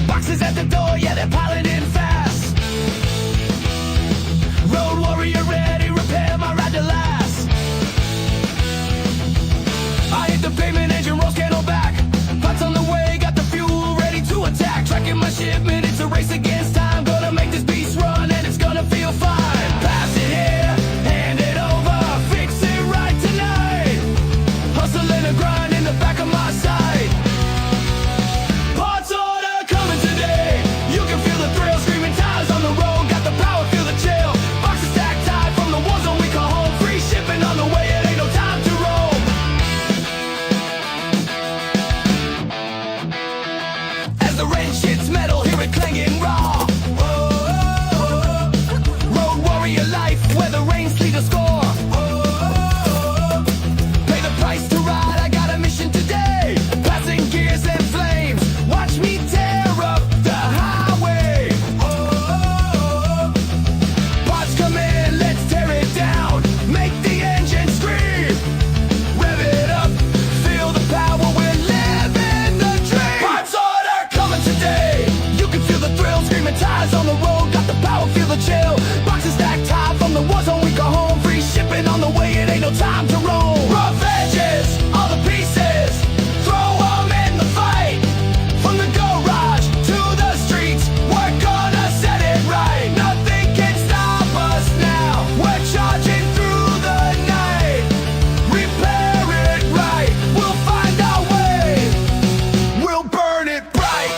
Boxes at the door, yeah, they're piling in fast. Road warrior ready, repair my ride to last. I hit the pavement, engine rolls, can't hold back. Pots on the way, got the fuel ready to attack. Tracking my shipment, it's a race against time. Gonna make this beast run and it's gonna feel fine. Pass it here, hand it over, fix it right tonight. Hustle and a grind in the back of my sight. Parts order coming today. You can feel the thrill, screaming tires on the road. Got the power, feel the chill. Boxes stacked high from the war zone we call home. Free shipping on the way, it ain't no time to roam. As the wrench hits metal, hear it clanging raw. Road warrior life, where the rain sleet a score. Pay the price to ride, I got a mission today. Passing gears and flames, watch me tear up the highway. Parts come in, let's tear it down. Make the engine scream. Rev it up, feel the power, we're living the dream. Parts order coming today. You can feel the thrill, screaming tires on the road. Got the power, feel the chill. Boxes stacked high from the war zone we call home. Free shipping on the way, it ain't no time to roam. Rough edges, all the pieces, throw 'em in the fight. From the garage to the streets, we're gonna set it right. Nothing can stop us now. We're charging through the night. Repair it right. We'll find our way. We'll burn it bright.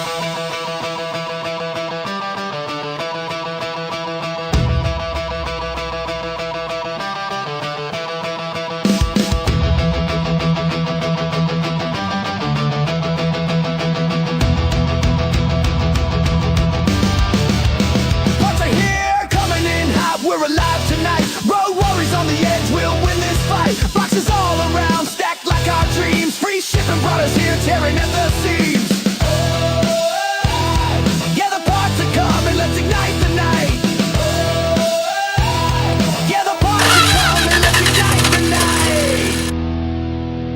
Parts are here, coming in hot. We're alive tonight. Road warriors on the edge, we'll win this fight. Boxes all around, stacked like our dreams. Free shipping brought us here, tearing at the seams.